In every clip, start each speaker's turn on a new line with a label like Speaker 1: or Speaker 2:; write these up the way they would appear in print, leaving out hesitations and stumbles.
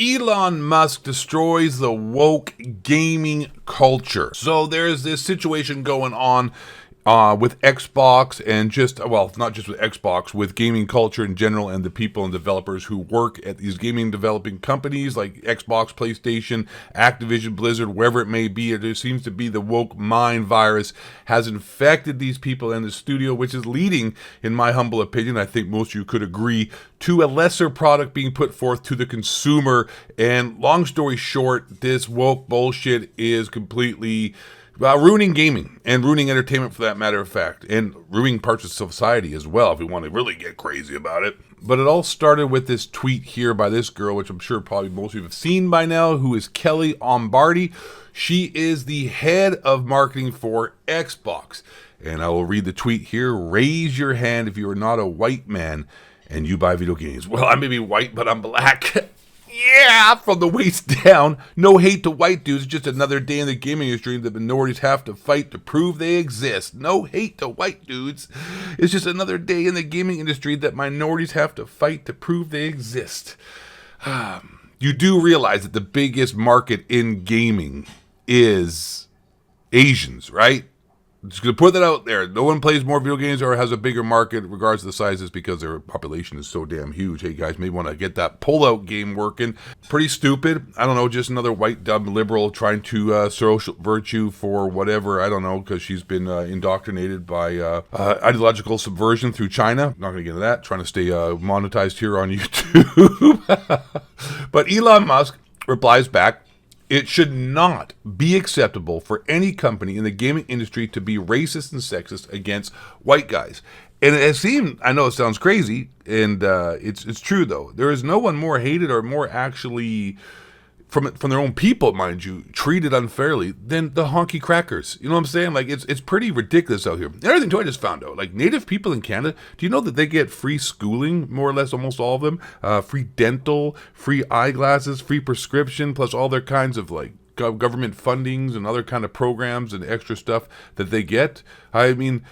Speaker 1: Elon Musk destroys the woke gaming culture. So there's this situation going on with Xbox and not just with Xbox, with gaming culture in general and the people and developers who work at these gaming developing companies like Xbox, PlayStation, Activision, Blizzard, wherever it may be. There seems to be the woke mind virus has infected these people in the studio, which is leading, in my humble opinion, I think most of you could agree, to a lesser product being put forth to the consumer. And long story short, this woke bullshit is completely ruining gaming and ruining entertainment, for that matter of fact, and ruining parts of society as well, if we want to really get crazy about it. But it all started with this tweet here by this girl, which I'm sure probably most of you have seen by now, who is Kelly Lombardi. She is the head of marketing for Xbox. And I will read the tweet here. Raise your hand if you are not a white man and you buy video games. Well, I may be white, but I'm black. Yeah, from the waist down. No hate to white dudes, just another day in the gaming industry that minorities have to fight to prove they exist. No hate to white dudes. It's just another day in the gaming industry that minorities have to fight to prove they exist. You do realize that the biggest market in gaming is Asians, right? Just going to put that out there. No one plays more video games or has a bigger market, regardless of the sizes, because their population is so damn huge. Hey, guys, maybe want to get that pull-out game working. Pretty stupid. I don't know, just another white, dumb liberal trying to social virtue for whatever. I don't know, because she's been indoctrinated by ideological subversion through China. Not going to get into that. Trying to stay monetized here on YouTube. But Elon Musk replies back, "It should not be acceptable for any company in the gaming industry to be racist and sexist against white guys." And it seemed, I know it sounds crazy, and it's true though. There is no one more hated or more actually from their own people, mind you, treated unfairly than the honky crackers. You know what I'm saying? Like, it's pretty ridiculous out here. Another thing too, I just found out, like, Native people in Canada, do you know that they get free schooling, more or less, almost all of them, free dental, free eyeglasses, free prescription, plus all their kinds of like government fundings and other kind of programs and extra stuff that they get. I mean,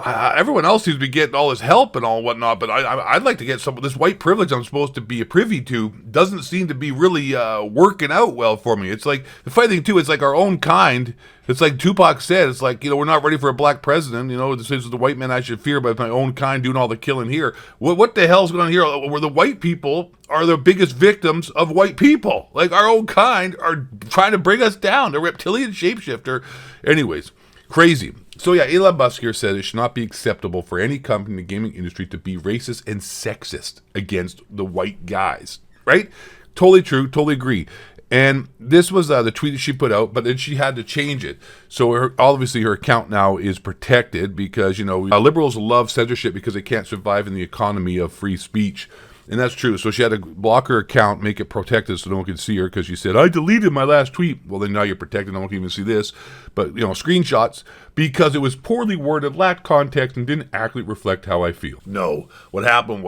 Speaker 1: everyone else seems to be getting all this help and all whatnot, but I'd like to get some of this white privilege I'm supposed to be a privy to. Doesn't seem to be really working out well for me. It's like, the funny thing too, it's like our own kind. It's like Tupac said, it's like, we're not ready for a black president. This is the white man I should fear, but my own kind doing all the killing here. What the hell's going on here? Where the white people are the biggest victims of white people. Like, our own kind are trying to bring us down. The reptilian shapeshifter. Anyways, crazy. So yeah, Elon Musk here said it should not be acceptable for any company in the gaming industry to be racist and sexist against the white guys, right? Totally true, totally agree. And this was the tweet that she put out, but then she had to change it. So obviously her account now is protected because, liberals love censorship because they can't survive in the economy of free speech. And that's true. So she had to block her account, make it protected so no one could see her, because she said, "I deleted my last tweet." Well, then now you're protected. No one can even see this. But, screenshots, because it was poorly worded, lacked context, and didn't accurately reflect how I feel. No. What happened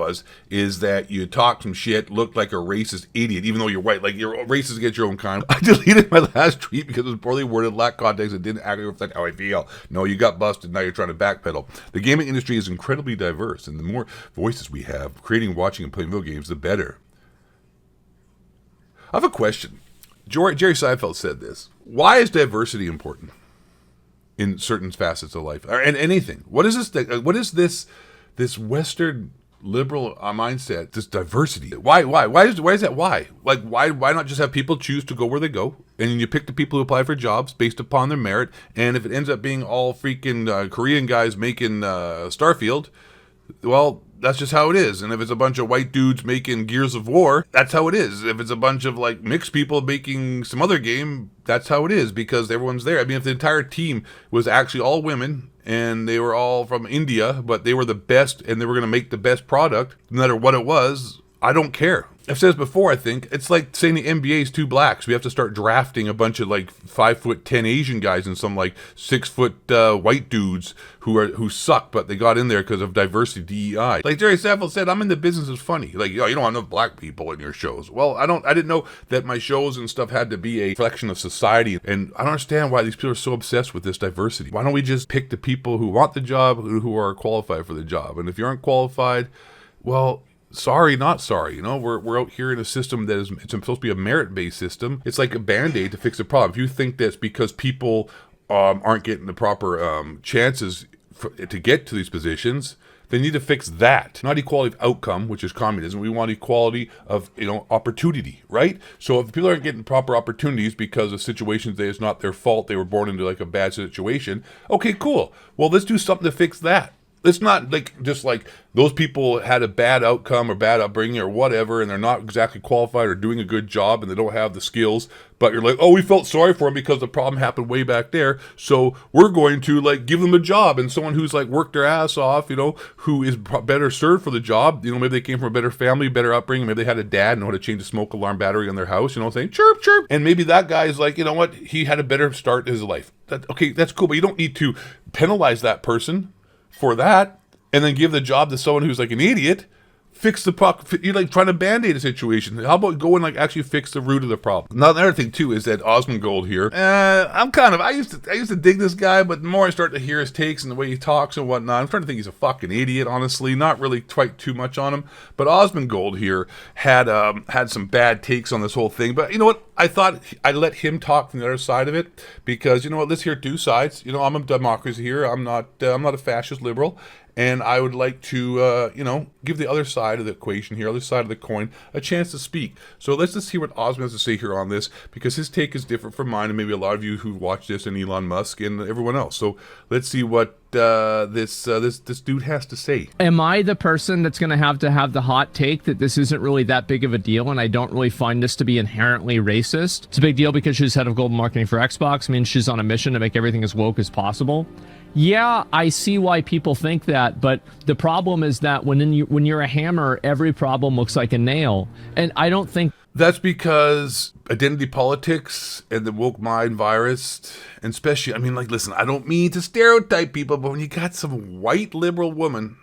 Speaker 1: is that you talked some shit, looked like a racist idiot, even though you're white. Like, you're racist against your own kind. I deleted my last tweet because it was poorly worded, lacked context, and didn't accurately reflect how I feel. No, you got busted. Now you're trying to backpedal. The gaming industry is incredibly diverse, and the more voices we have creating, watching, and playing video games, the better. I have a question. Jerry Seinfeld said this. Why is diversity important in certain facets of life, or in anything? What is this? What is this Western liberal mindset? This diversity. Why is that? Why? Like, why not just have people choose to go where they go, and then you pick the people who apply for jobs based upon their merit? And if it ends up being all freaking Korean guys making Starfield, well, that's just how it is. And if it's a bunch of white dudes making Gears of War, that's how it is. If it's a bunch of like mixed people making some other game, that's how it is, because everyone's there. I mean, if the entire team was actually all women and they were all from India, but they were the best and they were going to make the best product, no matter what it was, I don't care. I've said this before, I think. It's like saying the NBA is too black, so we have to start drafting a bunch of like 5'10" Asian guys and some like 6 foot white dudes who suck, but they got in there because of diversity, DEI. Like Jerry Seinfeld said, I'm in the business of funny. Like, you don't have enough black people in your shows. Well, I didn't know that my shows and stuff had to be a reflection of society, and I don't understand why these people are so obsessed with this diversity. Why don't we just pick the people who want the job, who are qualified for the job? And if you aren't qualified, well, sorry, not sorry. You know, we're out here in a system that is, it's supposed to be a merit-based system. It's like a Band-Aid to fix a problem. If you think that's because people aren't getting the proper chances to get to these positions, they need to fix that. Not equality of outcome, which is communism. We want equality of, opportunity, right? So if people aren't getting proper opportunities because of situations that it's not their fault, they were born into like a bad situation, okay, cool. Well, let's do something to fix that. It's not just like those people had a bad outcome or bad upbringing or whatever, and they're not exactly qualified or doing a good job and they don't have the skills, but you're like, oh, we felt sorry for them because the problem happened way back there, so we're going to give them a job. And someone who's worked their ass off, who is better served for the job, maybe they came from a better family, better upbringing, maybe they had a dad know how to change a smoke alarm battery in their house, saying chirp chirp, and maybe that guy is like, you know what, he had a better start in his life. Okay, that's cool, but you don't need to penalize that person for that, and then give the job to someone who's an idiot. Fix the problem. You're trying to band-aid a situation. How about go and actually fix the root of the problem? Now, another thing too is that Osmongold here. I used to dig this guy, but the more I start to hear his takes and the way he talks and whatnot, I'm starting to think he's a fucking idiot. Honestly, not really quite too much on him. But Osmongold here had some bad takes on this whole thing. But you know what? I thought I'd let him talk from the other side of it, because you know what? Let's hear two sides. I'm a democracy here. I'm not a fascist liberal. And I would like to, give the other side of the equation here, other side of the coin, a chance to speak. So let's just see what Osmond has to say here on this, because his take is different from mine and maybe a lot of you who watch this, and Elon Musk and everyone else. So let's see what this dude has to say.
Speaker 2: Am I the person that's going to have the hot take that this isn't really that big of a deal, and I don't really find this to be inherently racist? It's a big deal because she's head of global marketing for Xbox. I mean, she's on a mission to make everything as woke as possible. Yeah, I see why people think that, but the problem is that when you're a hammer, every problem looks like a nail. And I don't think...
Speaker 1: That's because identity politics and the woke mind virus, and especially, listen, I don't mean to stereotype people, but when you got some white liberal woman,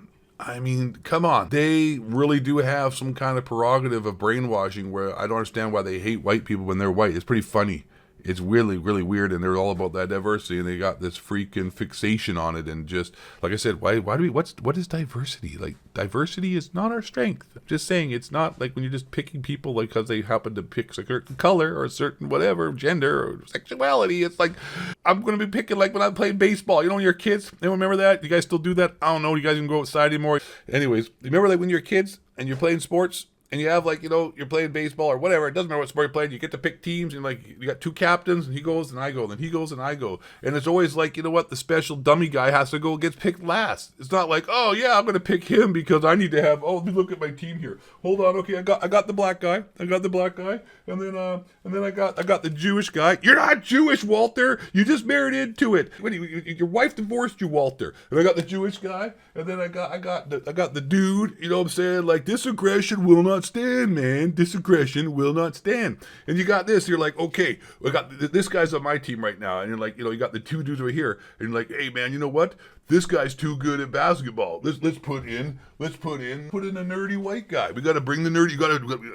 Speaker 1: come on. They really do have some kind of prerogative of brainwashing where I don't understand why they hate white people when they're white. It's pretty funny. It's really, really weird, and they're all about that diversity, and they got this freaking fixation on it. And just like I said, what is diversity? Diversity is not our strength. I'm just saying, it's not like when you're just picking people because they happen to pick a certain color or a certain whatever gender or sexuality. It's like I'm gonna be picking when I played baseball. When you're kids, anyone remember that? You guys still do that? I don't know. You guys can go outside anymore. Anyways, remember when you're kids and you're playing sports? And you have you're playing baseball or whatever. It doesn't matter what sport you're playing. You get to pick teams, and you got two captains, and he goes and I go, then he goes and I go. And it's always the special dummy guy has to go, gets picked last. It's not oh yeah, I'm gonna pick him because I need to have. Oh, let me look at my team here. Hold on, okay, I got the black guy. And then I got the Jewish guy. You're not Jewish, Walter. You just married into it. Your wife divorced you, Walter. And I got the Jewish guy, and then I got the dude. You know what I'm saying? This aggression will not stand, man. Disaggression will not stand. And you got this. You're okay, I got this guy's on my team right now. And you're you got the two dudes right here. And you're hey, man, you know what? This guy's too good at basketball. Let's put in a nerdy white guy. We got to bring the nerdy.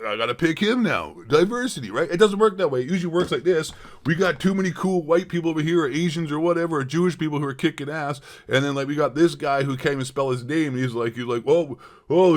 Speaker 1: I got to pick him now. Diversity, right? It doesn't work that way. It usually works like this. We got too many cool white people over here, or Asians or whatever, or Jewish people who are kicking ass. And then we got this guy who can't even spell his name. And he's there's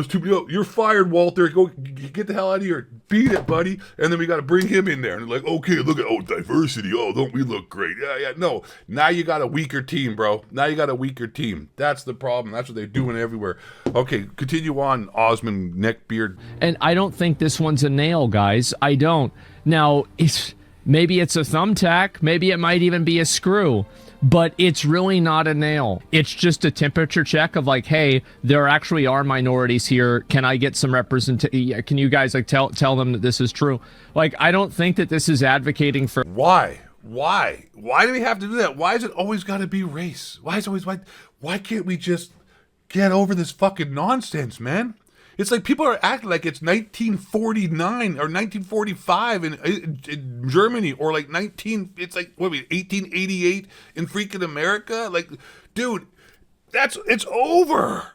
Speaker 1: too many. You're fired, Walter. Go get the hell out of here. Beat it, buddy. And then we got to bring him in there. And okay, look at diversity. Oh, don't we look great? Yeah. No. Now you got a weaker team, bro. Now you got a weaker team. That's the problem. That's what they're doing everywhere. Okay, continue on, Osmond Neckbeard.
Speaker 2: And I don't think this one's a nail, guys. I don't. Now, maybe it's a thumbtack. Maybe it might even be a screw. But it's really not a nail. It's just a temperature check of hey, there actually are minorities here. Can I get some representation? Can you guys tell them that this is true? I don't think that this is advocating for...
Speaker 1: Why do we have to do that? Why is it always got to be race? Why can't we just get over this fucking nonsense, man? It's people are acting like it's 1949 or 1945 in Germany, or it's 1888 in freaking America. Dude, it's over.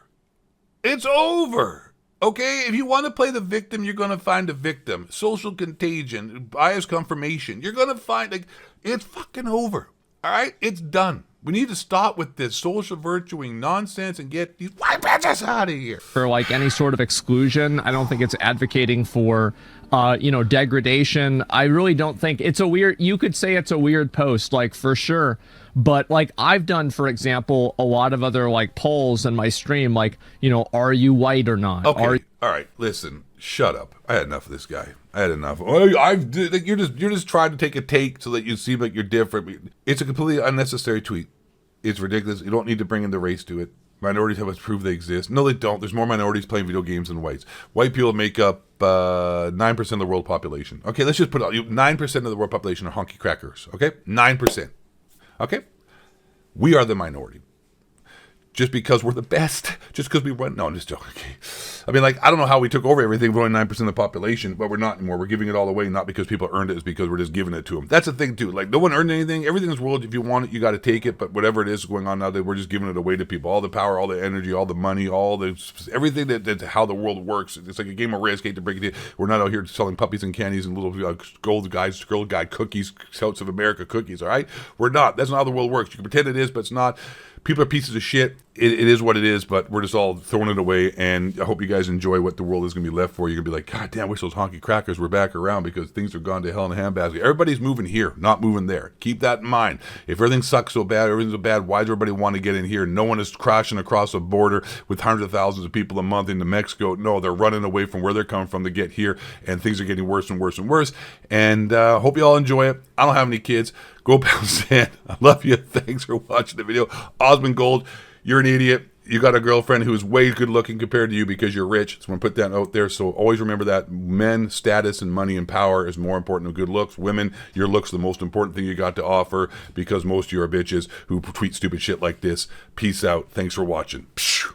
Speaker 1: It's over. Okay, if you want to play the victim, you're going to find a victim. Social contagion, bias confirmation. You're going to find, it's fucking over. All right? It's done. We need to stop with this social virtuing nonsense and get these white bitches out of here.
Speaker 2: For like any sort of exclusion, I don't think it's advocating for, degradation. I really don't think it's a weird, you could say it's a weird post, like for sure. But like I've done, for example, a lot of other like polls in my stream, like, are you white or not?
Speaker 1: Okay. All right. Listen, shut up. I had enough of this guy. I had enough. Oh, you're just trying to take a take so that you seem like you're different. It's a completely unnecessary tweet. It's ridiculous. You don't need to bring in the race to it. Minorities have to prove they exist. No, they don't. There's more minorities playing video games than whites. White people make up 9% of the world population. Okay, let's just put it out. 9% of the world population are honky crackers. Okay? 9%. Okay? We are the minority. Just because we're the best. Just because we run. No, I'm just joking. Okay. I mean, like, I don't know how we took over everything. We're only 9% of the population, but we're not anymore. We're giving it all away, not because people earned it, it's because we're just giving it to them. That's the thing, too. Like, no one earned anything. Everything in this world, if you want it, you got to take it. But whatever it is going on now, we're just giving it away to people. All the power, all the energy, all the money, everything that how the world works. It's like a game of risk. Hate to break it to you. We're not out here selling puppies and candies and little girl guy cookies, Scouts of America cookies, all right? We're not. That's not how the world works. You can pretend it is, but it's not. People are pieces of shit. It is what it is, but we're just all throwing it away, and I hope you guys enjoy what the world is going to be left for. You're going to be like, God damn, I wish those honky crackers were back around because things are gone to hell in a handbasket. Everybody's moving here, not moving there. Keep that in mind. If everything sucks so bad, everything's so bad, why does everybody want to get in here? No one is crashing across a border with hundreds of thousands of people a month into Mexico. No, they're running away from where they're coming from to get here, and things are getting worse and worse and worse. And hope you all enjoy it. I don't have any kids. Go pound sand. I love you. Thanks for watching the video. Osmond Gold, you're an idiot. You got a girlfriend who's way good looking compared to you because you're rich. So I'm going to put that out there. So always remember that men, status, and money and power is more important than good looks. Women, your looks the most important thing you got to offer because most of you are bitches who tweet stupid shit like this. Peace out. Thanks for watching. Psh.